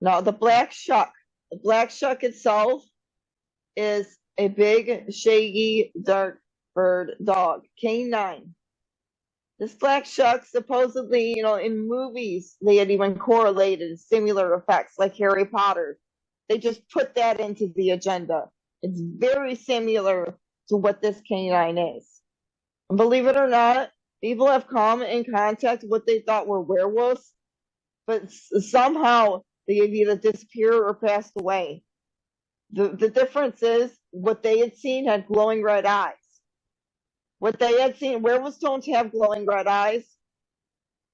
Now, the black shuck itself is a big, shaggy, dark bird dog, canine. This black shuck, supposedly, in movies, they had even correlated similar effects like Harry Potter. They just put that into the agenda. It's very similar to what this canine is. And believe it or not, people have come in contact with what they thought were werewolves, but somehow they have either disappeared or passed away. The difference is what they had seen had glowing red eyes. What they had seen, werewolves don't have glowing red eyes.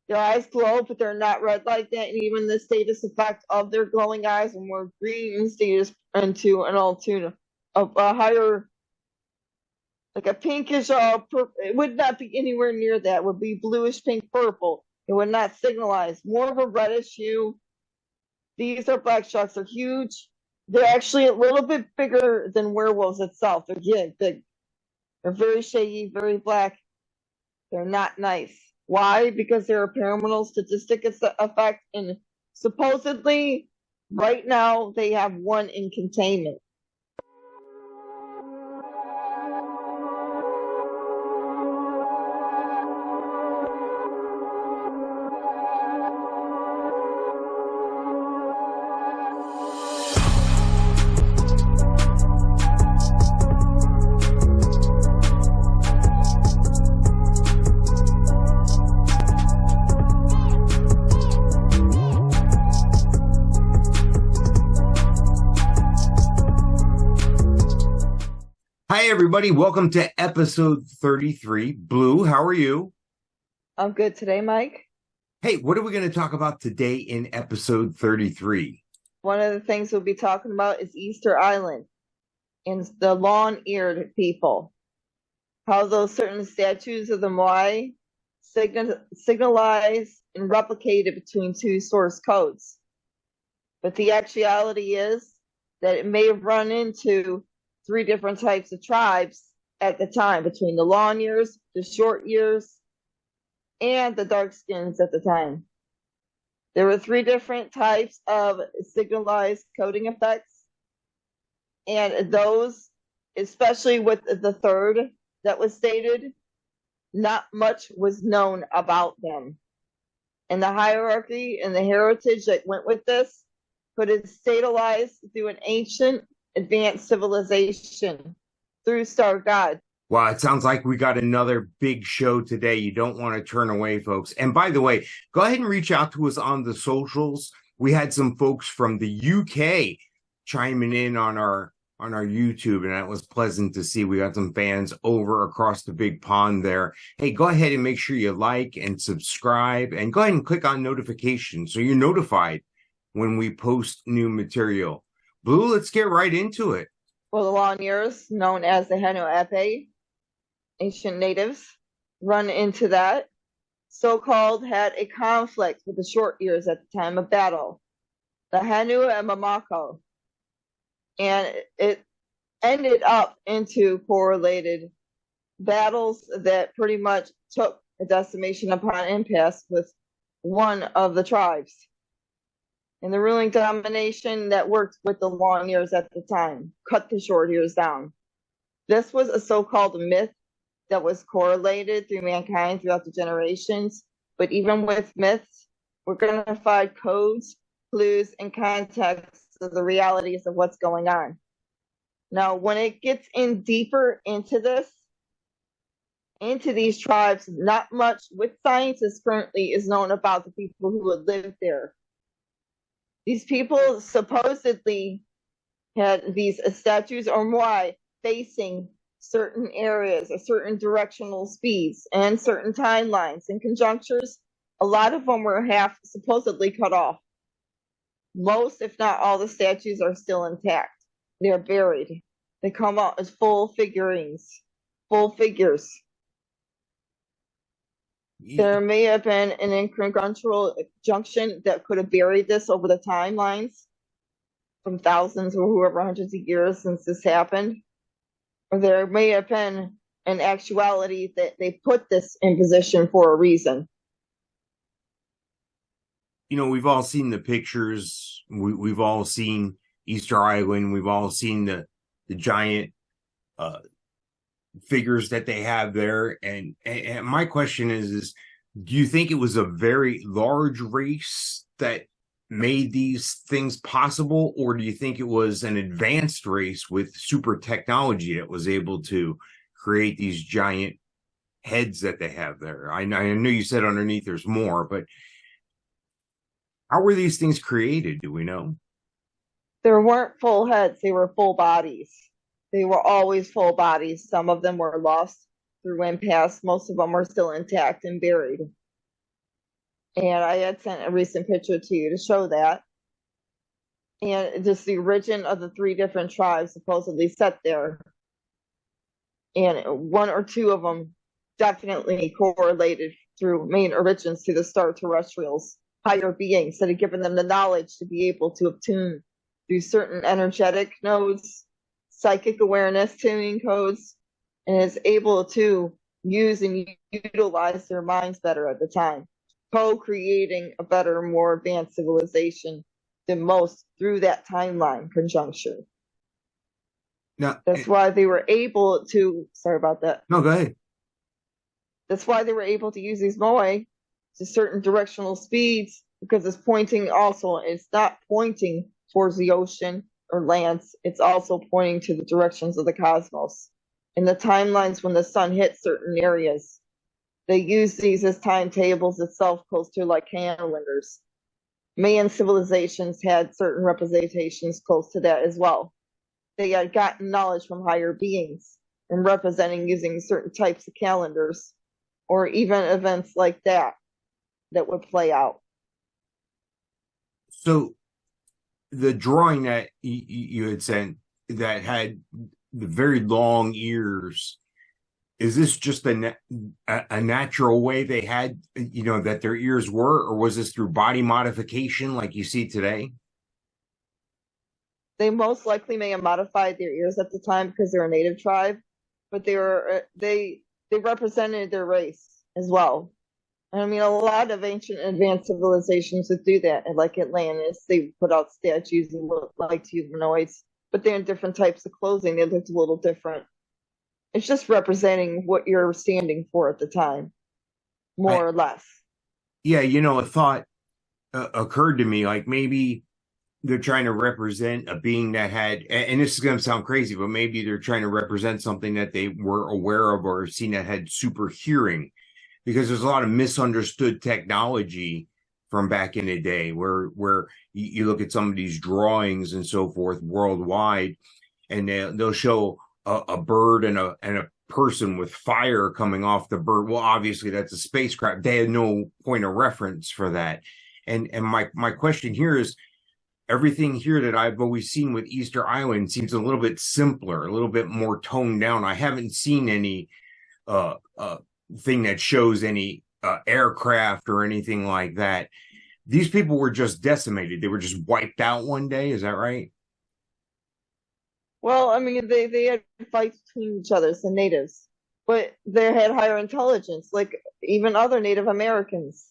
Their eyes glow, but they're not red like that. And even the status effect of their glowing eyes are more green status into an alternate, a higher, like a pinkish, it would not be anywhere near that. It would be bluish pink purple. It would not signalize. More of a reddish hue. These are black shucks. They're huge. They're actually a little bit bigger than werewolves itself. They're big. They're very shaggy, very black. They're not nice. Why? Because they're a paranormal statistic effect, and supposedly, right now, they have one in containment. Hi, everybody. Welcome to episode 33. Blue, how are you? I'm good today, Mike. Hey, what are we going to talk about today in episode 33? One of the things we'll be talking about is Easter Island and the long-eared people. How those certain statues of the Maui signalize and replicate it between two source codes. But the actuality is that it may have run into three different types of tribes at the time, between the long ears, the short ears, and the dark skins at the time. There were three different types of signalized coding effects, and those, especially with the third that was stated, not much was known about them. And the hierarchy and the heritage that went with this could have stabilized through an ancient advanced civilization through Star God. Well, it sounds like we got another big show today. You don't want to turn away, folks. And by the way, go ahead and reach out to us on the socials. We had some folks from the UK chiming in on our YouTube, and that was pleasant to see. We got some fans over across the big pond there. Hey, go ahead and make sure you like and subscribe, and go ahead and click on notifications so you're notified when we post new material. Blue, let's get right into it. Well, the long ears, known as the Hanuape, ancient natives, run into that. So-called had a conflict with the short ears at the time of battle, the Hanu and Mamako. And it ended up into correlated battles that pretty much took a decimation upon impasse with one of the tribes. And the ruling domination that worked with the long ears at the time cut the short ears down. This was a so-called myth that was correlated through mankind throughout the generations. But even with myths, we're going to find codes, clues, and context of the realities of what's going on. Now, when it gets in deeper into this, into these tribes, not much with scientists currently is known about the people who had lived there. These people supposedly had these statues or Moai facing certain areas or certain directional speeds and certain timelines and conjunctures. A lot of them were half supposedly cut off. Most, if not all, the statues are still intact. They're buried. They come out as full figurines, full figures. There may have been an incongruential junction that could have buried this over the timelines from thousands or whoever hundreds of years since this happened. Or there may have been an actuality that they put this in position for a reason. we've all seen the pictures. We've all seen Easter Island. We've all seen the giant figures that they have there. And my question is, do you think it was a very large race that made these things possible, or do you think it was an advanced race with super technology that was able to create these giant heads that they have there? I know you said underneath there's more, but how were these things created? Do we know? There weren't full heads, they were full bodies. They were always full bodies. Some of them were lost through impasse. Most of them were still intact and buried. And I had sent a recent picture to you to show that. And just the origin of the 3 different tribes supposedly set there. And 1 or 2 of them definitely correlated through main origins to the star terrestrials, higher beings that had given them the knowledge to be able to attune through certain energetic nodes, psychic awareness tuning codes, and is able to use and utilize their minds better at the time, co-creating a better, more advanced civilization than most through that timeline conjuncture. Now, that's why they were able to, sorry about that. No, go ahead. That's why they were able to use these Maui to certain directional speeds, because it's pointing also, it's not pointing towards the ocean or lands, it's also pointing to the directions of the cosmos. In the timelines when the sun hits certain areas, they use these as timetables itself, close to like calendars. Mayan civilizations had certain representations close to that as well. They had gotten knowledge from higher beings and representing using certain types of calendars or even events like that would play out. So the drawing that you had sent that had the very long ears, is this just a natural way they had, that their ears were, or was this through body modification like you see today? They most likely may have modified their ears at the time because they're a native tribe, but they represented their race as well. And I mean, a lot of ancient advanced civilizations would do that. And like Atlantis, they put out statues that look like humanoids, but they're in different types of clothing. They looked a little different. It's just representing what you're standing for at the time, more or less. Yeah, a thought occurred to me, like maybe they're trying to represent a being that had, and this is going to sound crazy, but maybe they're trying to represent something that they were aware of or seen that had super hearing, because there's a lot of misunderstood technology from back in the day where you look at some of these drawings and so forth worldwide, and they'll show a bird and a person with fire coming off the bird. Well, obviously that's a spacecraft. They had no point of reference for that. And my question here is, everything here that I've always seen with Easter Island seems a little bit simpler, a little bit more toned down. I haven't seen any thing that shows any aircraft or anything like that. These people were just decimated. They were just wiped out one day. Is that right? Well, I mean, they had fights between each other, the natives, but they had higher intelligence, like even other Native Americans.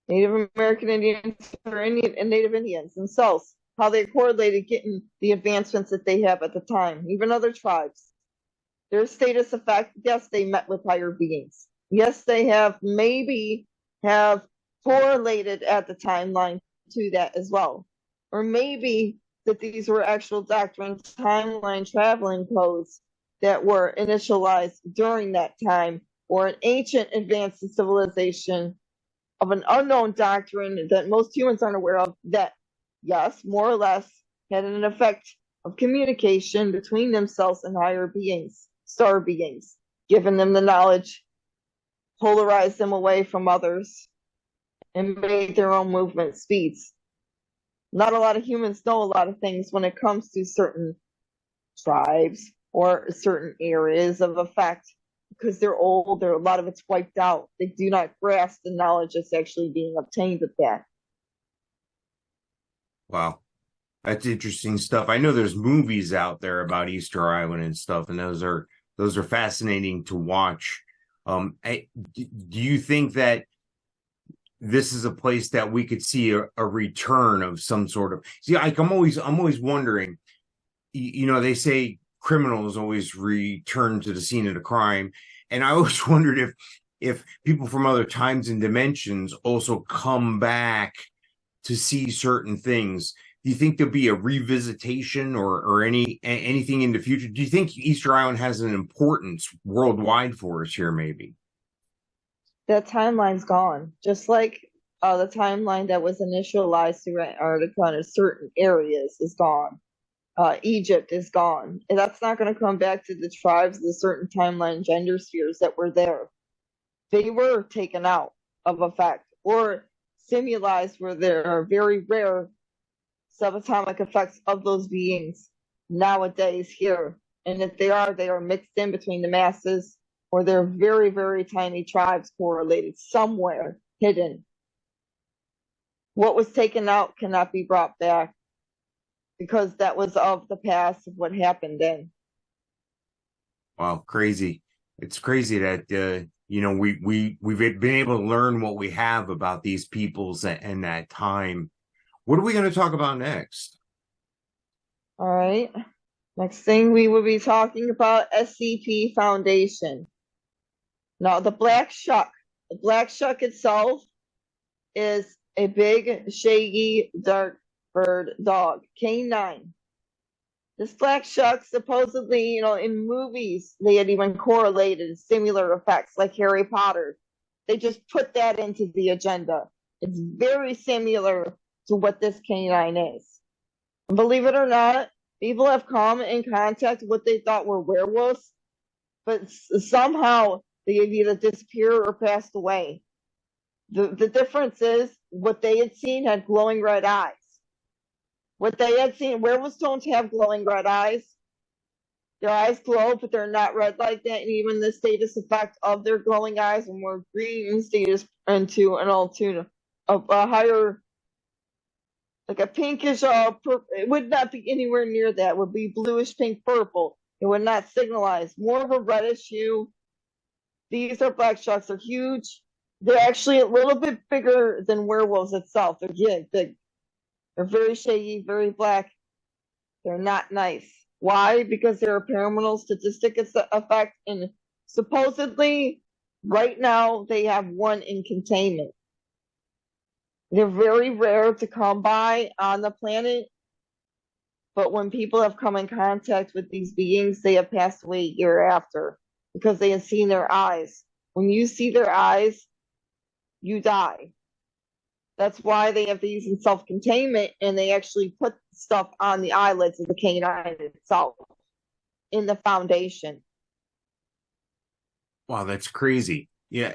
Native American Indians and Native Indians themselves, how they correlated getting the advancements that they have at the time, even other tribes. Their status of fact, yes, they met with higher beings. Yes, they have correlated at the timeline to that as well. Or maybe that these were actual doctrine timeline traveling codes that were initialized during that time, or an ancient advanced civilization of an unknown doctrine that most humans aren't aware of, that, yes, more or less had an effect of communication between themselves and higher beings, star beings, giving them the knowledge, polarized them away from others, and made their own movement speeds. Not a lot of humans know a lot of things when it comes to certain tribes or certain areas of effect, because they're old, a lot of it's wiped out. They do not grasp the knowledge that's actually being obtained with that. Wow. That's interesting stuff. I know there's movies out there about Easter Island and stuff, and those are fascinating to watch. Do you think that this is a place that we could see a return of some sort of. See, like I'm always wondering. You know, they say criminals always return to the scene of the crime, and I always wondered if people from other times and dimensions also come back to see certain things. Do you think there'll be a revisitation or anything in the future? Do you think Easter Island has an importance worldwide for us here? Maybe That timeline's gone, just like the timeline that was initialized through Antarctica in certain areas is gone. Egypt is gone. And that's not going to come back to the tribes, the certain timeline gender spheres that were there. They were taken out of effect or simulized where there are very rare subatomic effects of those beings nowadays here. And if they are mixed in between the masses, or they're very, very tiny tribes correlated somewhere hidden. What was taken out cannot be brought back, because that was of the past of what happened then. Wow, crazy. It's crazy that we've been able to learn what we have about these peoples and that time. What are we going to talk about next? All right. Next thing we will be talking about SCP Foundation. Now, the Black Shuck. The Black Shuck itself is a big, shaggy, dark bird dog, canine. This Black Shuck, supposedly, in movies, they had even correlated similar effects, like Harry Potter. They just put that into the agenda. It's very similar to what this canine is. And believe it or not, people have come in contact with what they thought were werewolves, but somehow they have either disappeared or passed away. The difference is what they had seen had glowing red eyes. What they had seen, werewolves don't have glowing red eyes. Their eyes glow, but they're not red like that. And even the status effect of their glowing eyes are more green status into an alternate of a higher, like a pinkish purple. It would not be anywhere near that. It would be bluish pink purple. It would not signalize more of a reddish hue. These are Black Shucks. They're huge. They're actually a little bit bigger than werewolves itself. They're big. They're very shaggy, very black. They're not nice. Why? Because they're a paranormal statistic effect, and supposedly, right now, they have one in containment. They're very rare to come by on the planet, but when people have come in contact with these beings, they have passed away a year after, because they have seen their eyes. When you see their eyes, you die. That's why they have to use in self-containment, and they actually put stuff on the eyelids of the canine itself in the foundation. Wow, that's crazy. Yeah,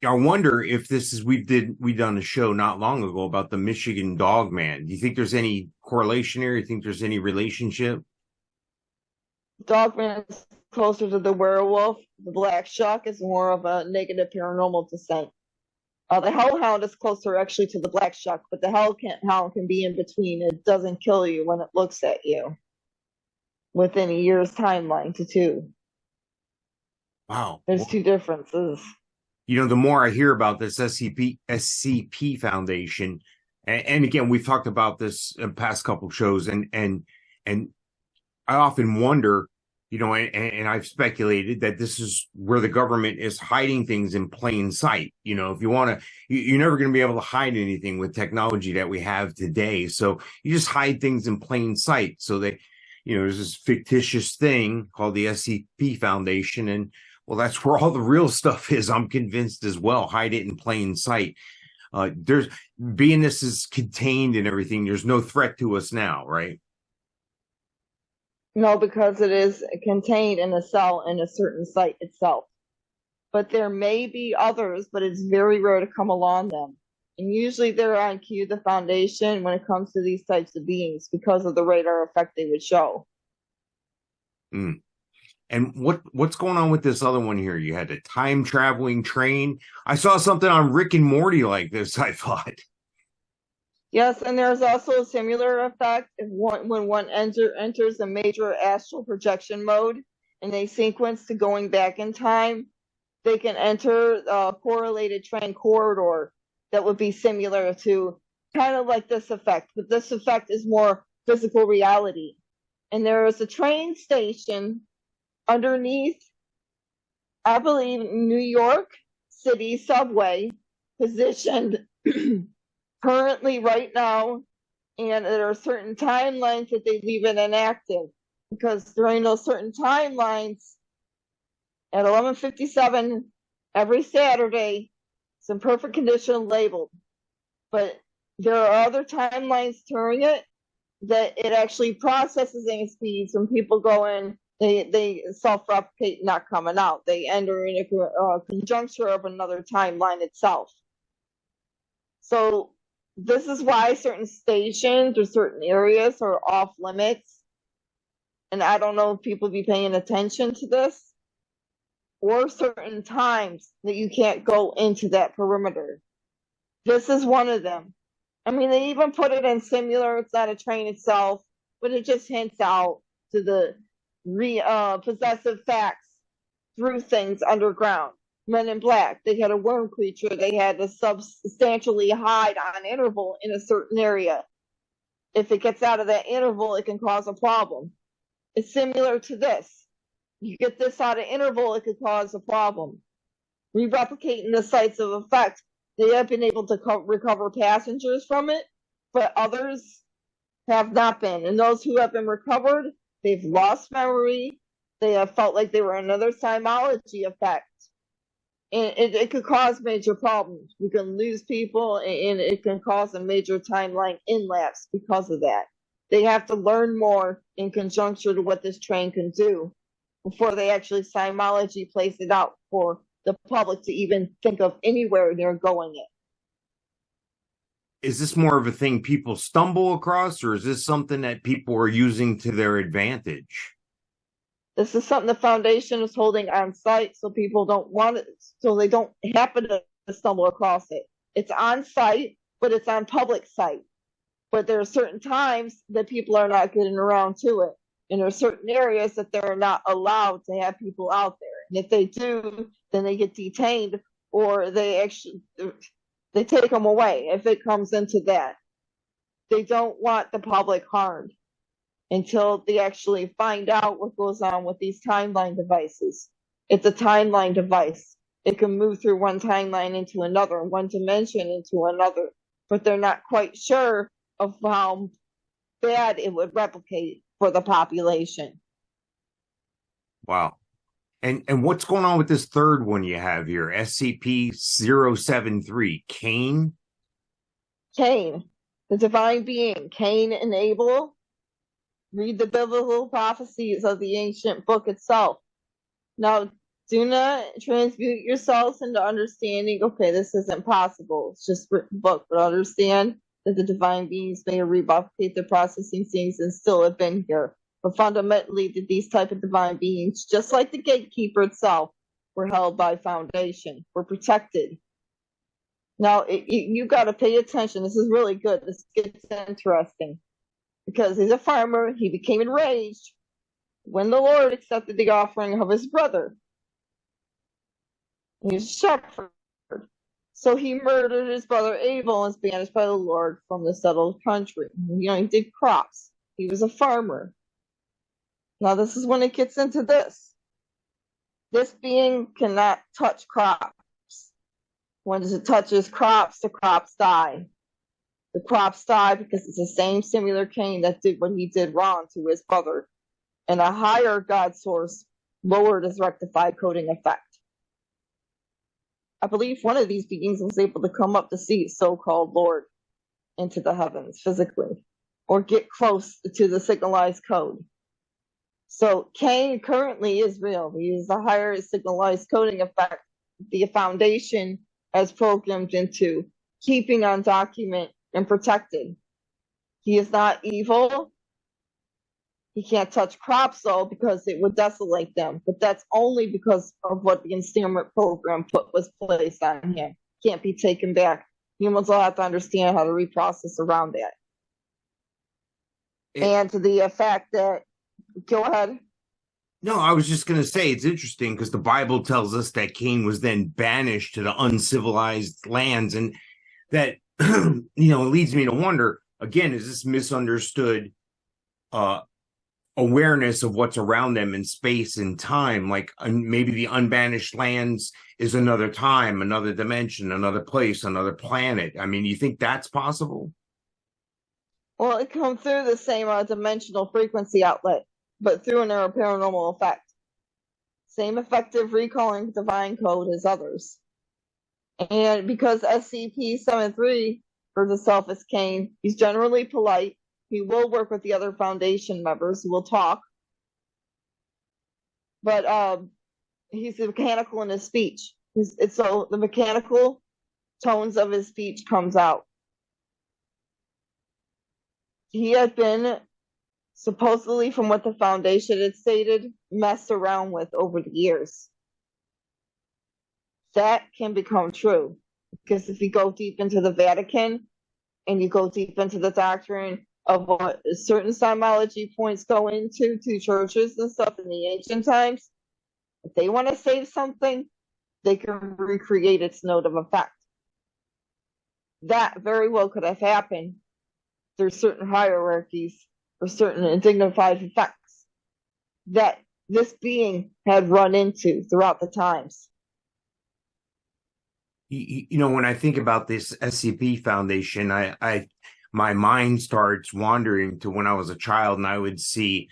I wonder if this is we done a show not long ago about the Michigan Dog Man. Do you think there's any correlation here? Do you think there's any relationship? Dogman is closer to the werewolf. The Black Shuck is more of a negative paranormal descent. The Hellhound is closer actually to the Black Shuck, but the Hellhound can be in between. It doesn't kill you when it looks at you within a year's timeline to two. Wow. There's two differences. The more I hear about this SCP Foundation, and again, we've talked about this in past couple shows, and I often wonder, and I've speculated that this is where the government is hiding things in plain sight. If you want to, you're never going to be able to hide anything with technology that we have today. So you just hide things in plain sight. So there's this fictitious thing called the SCP Foundation. And well, that's where all the real stuff is. I'm convinced as well. Hide it in plain sight. Being this is contained and everything, there's no threat to us now, right? No, because it is contained in a cell in a certain site itself. But there may be others, but it's very rare to come along them. And usually they're on cue, the Foundation, when it comes to these types of beings, because of the radar effect they would show. Mm. And what's going on with this other one here? You had a time-traveling train. I saw something on Rick and Morty like this, I thought. Yes, and there's also a similar effect when one enters a major astral projection mode and they sequence to going back in time. They can enter a correlated train corridor that would be similar to kind of like this effect, but this effect is more physical reality. And there is a train station underneath, I believe, New York City subway, positioned currently right now, and there are certain timelines that they leave it inactive, because during those certain timelines at 11:57 every Saturday, it's in perfect condition, labeled. But there are other timelines during it that it actually processes in speeds. When people go in, they self-replicate, not coming out. They enter in a conjuncture of another timeline itself. So this is why certain stations or certain areas are off limits. And I don't know if people be paying attention to this, or certain times that you can't go into that perimeter. This is one of them. I mean, they even put it in similar. It's not a train itself, but it just hints out to the possessive facts through things underground. Men in Black, they had a worm creature. They had to substantially hide on interval in a certain area. If it gets out of that interval, it can cause a problem. It's similar to this. You get this out of interval, it could cause a problem. Re-replicating the sites of effect, they have been able to recover passengers from it, but others have not been. And those who have been recovered, they've lost memory. They have felt like they were another simology effect. And it could cause major problems. You can lose people, and it can cause a major timeline lapse because of that. They have to learn more in conjunction to what this train can do before they actually simology place it out for the public to even think of anywhere they're going it. Is this more of a thing people stumble across, or is this something that people are using to their advantage? This is something the Foundation is holding on site, so people don't want it, so they don't happen to stumble across it. It's on site, but it's on public site. But there are certain times that people are not getting around to it. And there are certain areas that they're not allowed to have people out there. And if they do, then they get detained, or they take them away if it comes into that. They don't want the public harmed until they actually find out what goes on with these timeline devices. It's a timeline device. It can move through one timeline into another, one dimension into another, but they're not quite sure of how bad it would replicate for the population. Wow. And what's going on with this third one you have here, SCP-073, Cain? Cain, the divine being, Cain and Abel. Read the biblical prophecies of the ancient book itself. Now, do not transmute yourselves into understanding, okay, this isn't possible. It's just written book, but understand that the divine beings may replicate the processing things and still have been here. But fundamentally, that these type of divine beings, just like the gatekeeper itself, were held by Foundation, were protected. Now, you got to pay attention. This is really good. This gets interesting. Because he's a farmer, he became enraged when the Lord accepted the offering of his brother. He's a shepherd. So he murdered his brother Abel and was banished by the Lord from the settled country. He did crops. He was a farmer. Now this is when it gets into this. This being cannot touch crops. When it touches crops, the crops die. The crops die because it's the same similar Cain that did what he did wrong to his brother. And a higher God source lowered his rectified coding effect. I believe one of these beings was able to come up to see so-called Lord into the heavens physically, or get close to the signalized code. So Cain currently is real. He is a higher signalized coding effect the Foundation has programmed into keeping on document and protected. He is not evil. He can't touch crops though, because it would desolate them. But that's only because of what the ensnarement program was placed on him. Can't be taken back. Humans will have to understand how to reprocess around that. And to the fact that, go ahead. No, I was just going to say it's interesting because the Bible tells us that Cain was then banished to the uncivilized lands. And that leads me to wonder again, is this misunderstood awareness of what's around them in space and time? Like maybe the unbanished lands is another time, another dimension, another place, another planet. I mean, you think that's possible? Well, it comes through the same dimensional frequency outlet, but through an paranormal effect. Same effective recalling divine code as others. And because SCP-73 for the self is Cain, he's generally polite. He will work with the other Foundation members who will talk. But he's mechanical in his speech. So the mechanical tones of his speech comes out. He had been, supposedly from what the Foundation had stated, messed around with over the years. That can become true. Because if you go deep into the Vatican and you go deep into the doctrine of what certain symbology points go into to churches and stuff in the ancient times, if they want to save something, they can recreate its node of effect. That very well could have happened through certain hierarchies or certain dignified effects that this being had run into throughout the times. When I think about this SCP Foundation, my mind starts wandering to when I was a child and I would see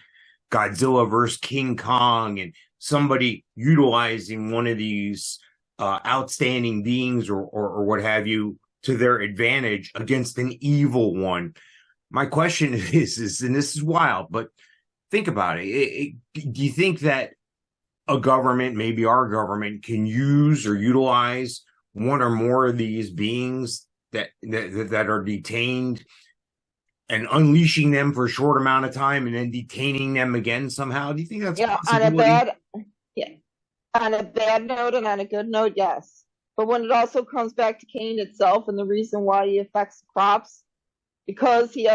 Godzilla versus King Kong and somebody utilizing one of these outstanding beings or what have you to their advantage against an evil one. My question is, and this is wild, but think about it. Do you think that a government, maybe our government, can use or utilize one or more of these beings that are detained and unleashing them for a short amount of time and then detaining them again somehow? Do you think that's on a bad note and on a good note, yes. But when it also comes back to Cain itself and the reason why he affects crops, because he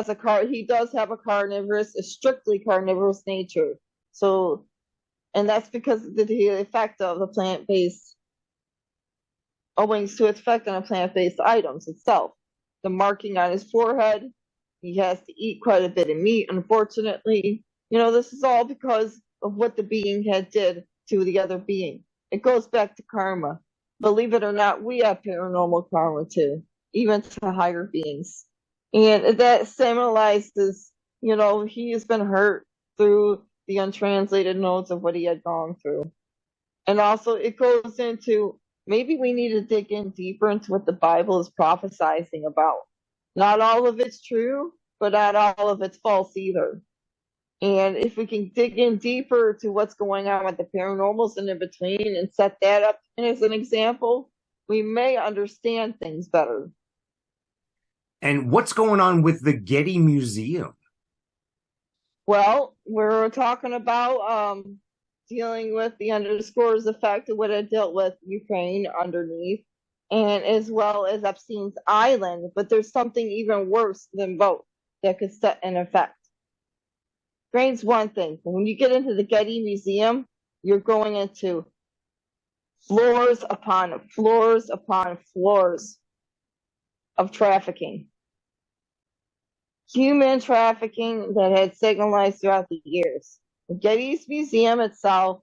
does have a strictly carnivorous nature. So, and that's because of the effect of the plant-based, owing to its effect on the plant-based items itself. The marking on his forehead, he has to eat quite a bit of meat, unfortunately. This is all because of what the being had did to the other being. It goes back to karma. Believe it or not, we have paranormal karma too, even to higher beings. And that symbolizes, he has been hurt through the untranslated notes of what he had gone through. And also it goes into, maybe we need to dig in deeper into what the Bible is prophesizing about. Not all of it's true, but not all of it's false either. And if we can dig in deeper to what's going on with the paranormals and in between and set that up as an example, we may understand things better. And what's going on with the Getty Museum? Well, we're talking about dealing with the underscores effect of what it dealt with Ukraine underneath, and as well as Epstein's Island. But there's something even worse than both that could set an effect. Ukraine's one thing, but when you get into the Getty Museum, you're going into floors upon floors upon floors of trafficking. Human trafficking that had signalized throughout the years. The Getty's Museum itself,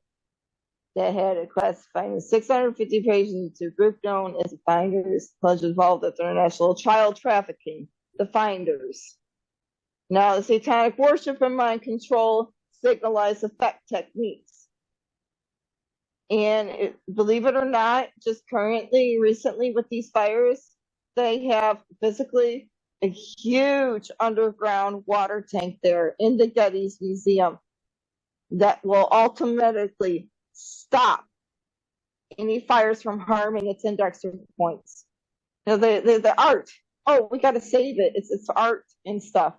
that had a classified 650 pages into a group known as the Finders, pledge involved with international child trafficking, the Finders. Now, the satanic worship and mind control signalized effect techniques. And believe it or not, just recently with these fires, they have physically a huge underground water tank there in the Getty's Museum that will automatically stop any fires from harming its index points. The art. Oh, we got to save it. It's art and stuff.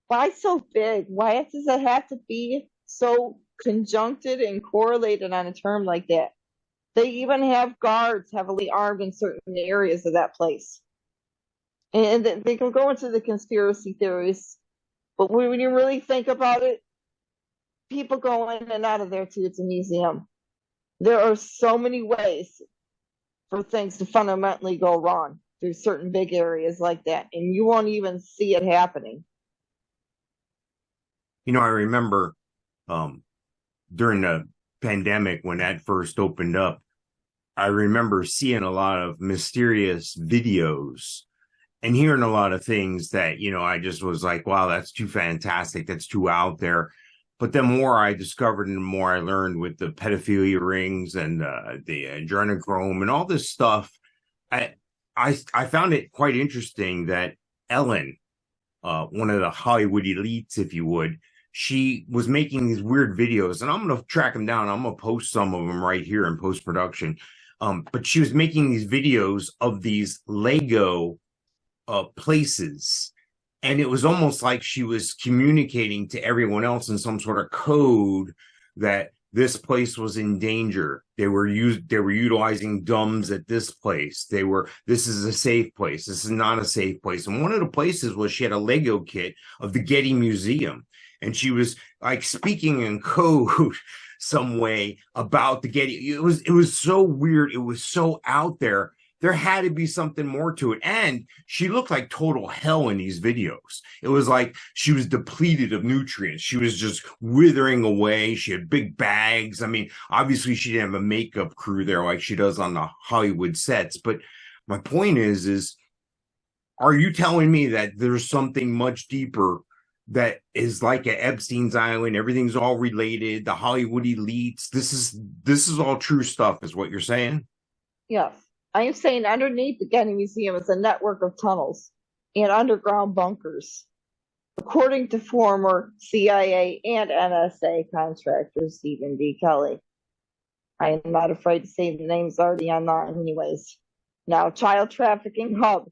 Why so big? Why does it have to be so conjuncted and correlated on a term like that? They even have guards heavily armed in certain areas of that place. And they can go into the conspiracy theories. But when you really think about it, people go in and out of there too. It's a museum. There are so many ways for things to fundamentally go wrong. through certain big areas like that, and you won't even see it happening. You know, I remember during the pandemic when that first opened up, I remember seeing a lot of mysterious videos and hearing a lot of things that, you know, I just was like, wow, that's too fantastic. That's too out there. But the more I discovered and the more I learned with the pedophilia rings and the adrenochrome and all this stuff, I found it quite interesting that Ellen, one of the Hollywood elites, if you would, she was making these weird videos, and I'm going to track them down. I'm going to post some of them right here in post-production. But she was making these videos of these Lego places, and it was almost like she was communicating to everyone else in some sort of code that this place was in danger. They were utilizing dumbs at this place. This is a safe place. This is not a safe place. And one of the places was she had a Lego kit of the Getty Museum. And she was like speaking in code some way about the Getty. It was so weird. It was so out there. There had to be something more to it. And she looked like total hell in these videos. It was like she was depleted of nutrients. She was just withering away. She had big bags. I mean, obviously she didn't have a makeup crew there like she does on the Hollywood sets. But my point is, are you telling me that there's something much deeper that is like at Epstein's Island? Everything's all related. The Hollywood elites. This is all true stuff, is what you're saying? Yes. I am saying underneath the Getty Museum is a network of tunnels and underground bunkers. According to former CIA and NSA contractor Stephen D. Kelly. I am not afraid to say the name's already online anyways. Now, child trafficking hub,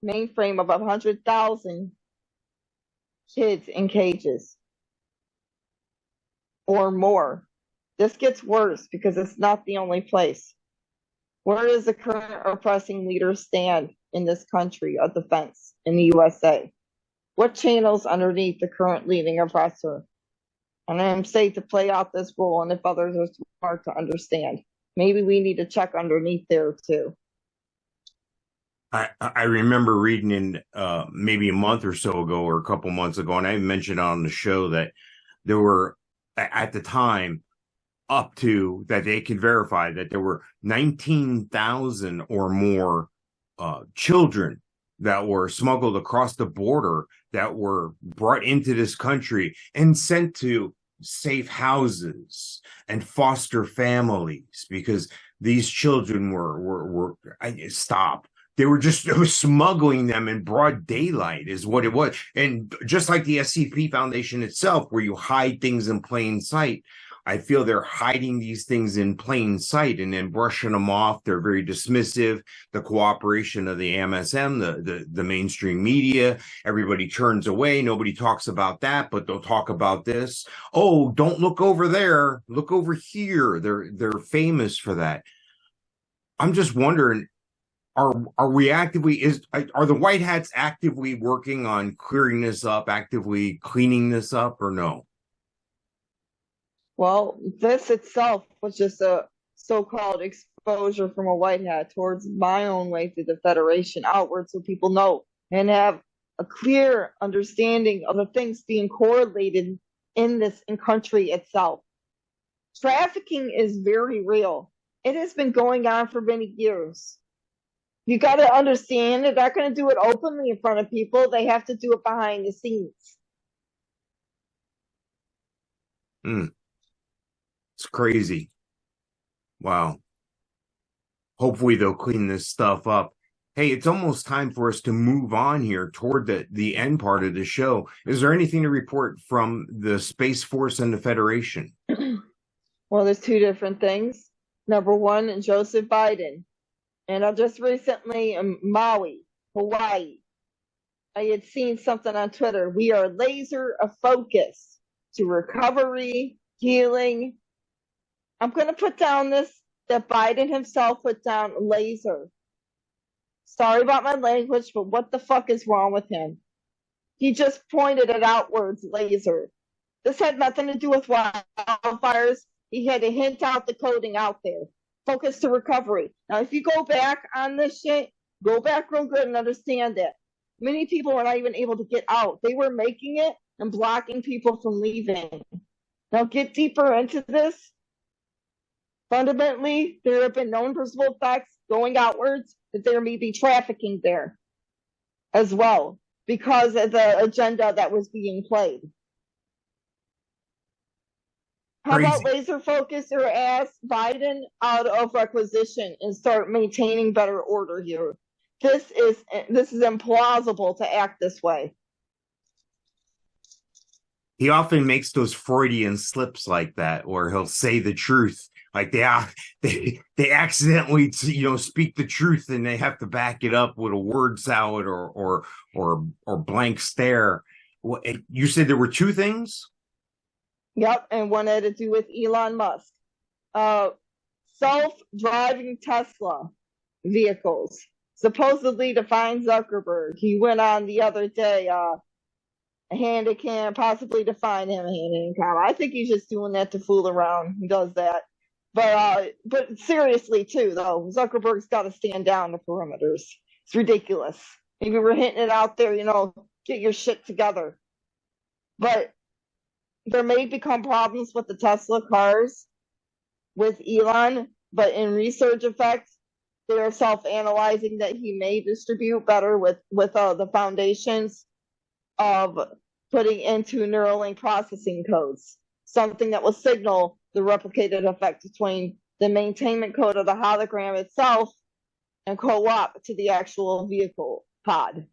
mainframe of 100,000 kids in cages or more. This gets worse because it's not the only place. Where does the current oppressing leader stand in this country of defense in the USA? What channels underneath the current leading oppressor? And I'm safe to play out this role, and if others are smart to understand, maybe we need to check underneath there too. I remember reading in maybe a month or so ago or a couple months ago, and I mentioned on the show that there were, at the time, up to that they could verify that there were 19,000 or more children that were smuggled across the border, that were brought into this country and sent to safe houses and foster families, because these children were stop. They were smuggling them in broad daylight is what it was. And just like the SCP Foundation itself, where you hide things in plain sight, I feel they're hiding these things in plain sight and then brushing them off. They're very dismissive. The cooperation of the MSM, the mainstream media, everybody turns away. Nobody talks about that, but they'll talk about this. Oh, don't look over there. Look over here. They're famous for that. I'm just wondering, are the white hats actively working on clearing this up, actively cleaning this up, or no? Well, this itself was just a so-called exposure from a white hat towards my own way through the Federation outward, so people know and have a clear understanding of the things being correlated in this country itself. Trafficking is very real. It has been going on for many years. You got to understand they're not going to do it openly in front of people. They have to do it behind the scenes. It's crazy. Wow. Hopefully they'll clean this stuff up. Hey, it's almost time for us to move on here toward the end part of the show. Is there anything to report from the Space Force and the Federation? Well, there's two different things. Number one, Joseph Biden. And just recently in Maui, Hawaii, I had seen something on Twitter. We are laser focused to recovery, healing. I'm going to put down this, that Biden himself put down laser. Sorry about my language, but what the fuck is wrong with him? He just pointed it outwards, laser. This had nothing to do with wildfires. He had to hint out the coding out there. Focus to recovery. Now, if you go back on this shit, Go back real good and understand that. Many people were not even able to get out. They were making it and blocking people from leaving. Now get deeper into this. Fundamentally, there have been known visible effects going outwards that there may be trafficking there as well because of the agenda that was being played. How about laser focus or ask Biden out of requisition and start maintaining better order here? This is implausible to act this way. He often makes those Freudian slips like that, where he'll say the truth, like they accidentally, speak the truth, and they have to back it up with a word salad or blank stare. You said there were two things. Yep, and one had to do with Elon Musk. Self-driving Tesla vehicles, supposedly to find Zuckerberg. He went on the other day, a hand-in-cam, possibly to find him a hand-in-cam. I think he's just doing that to fool around. He does that. But seriously, too, though, Zuckerberg's got to stand down the perimeters. It's ridiculous. Maybe we're hitting it out there, get your shit together. But there may become problems with the Tesla cars with Elon, but in research effects, they are self-analyzing that he may distribute better with the foundations of putting into Neuralink processing codes, something that will signal the replicated effect between the maintainment code of the hologram itself and co-op to the actual vehicle pod.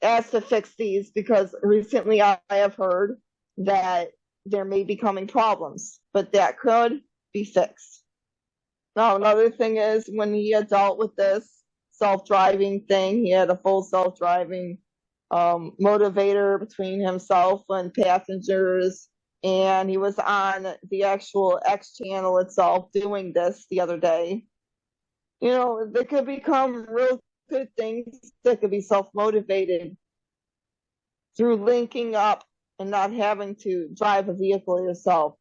As to fix these, because recently I have heard that there may be coming problems, but that could be fixed. Now, another thing is when he had dealt with this self-driving thing, he had a full self-driving motivator between himself and passengers, and he was on the actual X channel itself doing this the other day. There could become real good things that could be self-motivated through linking up and not having to drive a vehicle yourself.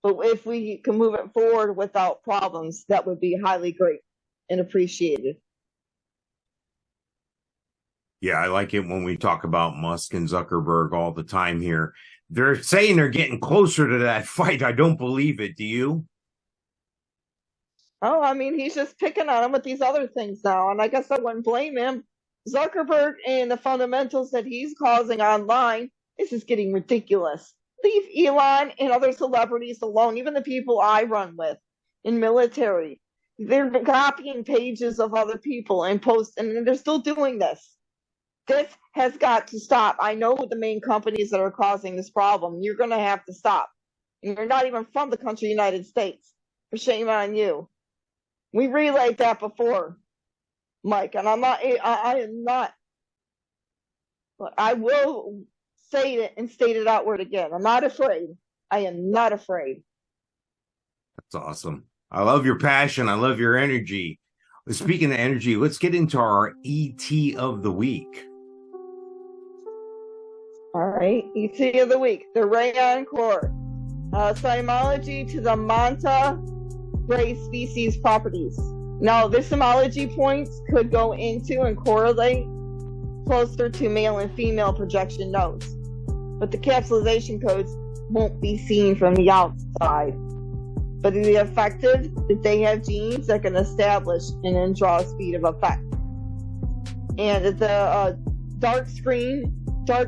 But if we can move it forward without problems, that would be highly great and appreciated. Yeah, I like it when we talk about Musk and Zuckerberg all the time here. They're saying they're getting closer to that fight. I don't believe it. Do you? Oh, I mean, he's just picking on him with these other things now. And I guess I wouldn't blame him. Zuckerberg and the fundamentals that he's causing online, this is getting ridiculous. Leave Elon and other celebrities alone, even the people I run with in military. They're copying pages of other people and posts, and they're still doing this. This has got to stop. I know the main companies that are causing this problem. You're going to have to stop. And you're not even from the country United States. For shame on you. We relayed that before, Mike, and I am not, but I will say it and state it outward again. I'm not afraid. I am not afraid. That's awesome. I love your passion. I love your energy. Speaking of energy, let's get into our ET of the week. All right, ET of the week, the Rayon core. Seismology to the manta ray species properties. Now, the seismology points could go into and correlate closer to male and female projection nodes, but the capsulization codes won't be seen from the outside. But the affected, that they have genes that can establish an indraw speed of effect. And the dark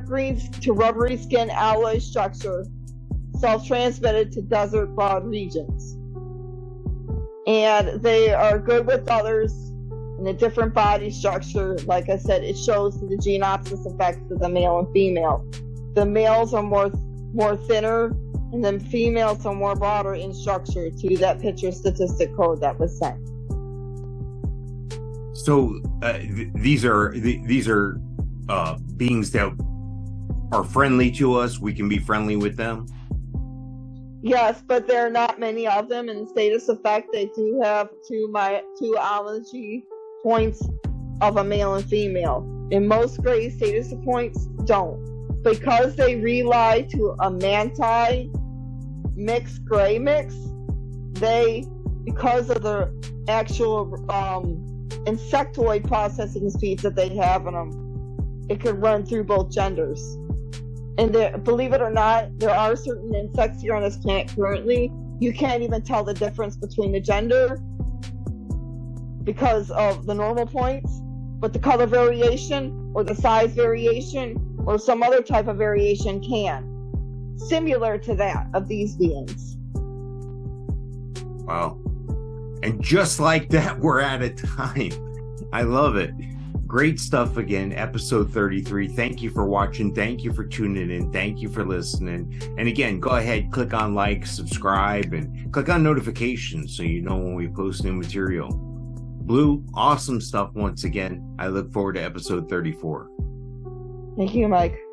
greens to rubbery skin alloy structure, self-transmitted to desert broad regions. And they are good with others in a different body structure. Like I said, it shows the genopsis effects of the male and female. The males are more thinner, and then females are more broader in structure to that picture statistic code that was sent. So these are beings that are friendly to us. We can be friendly with them. Yes, but there are not many of them. In status effect, they do have two ology points of a male and female. In most gray status points, don't. Because they rely to a manti gray mix, because of the actual insectoid processing speeds that they have in them, it could run through both genders. And believe it or not, there are certain insects here on this planet currently, you can't even tell the difference between the gender because of the normal points, but the color variation or the size variation or some other type of variation can. Similar to that of these beings. Wow. And just like that, we're out of time. I love it. Great stuff again, episode 33. Thank you for watching. Thank you for tuning in. Thank you for listening. And again, go ahead, click on like, subscribe, and click on notifications so you know when we post new material. Blue, awesome stuff once again. I look forward to episode 34. Thank you, Mike.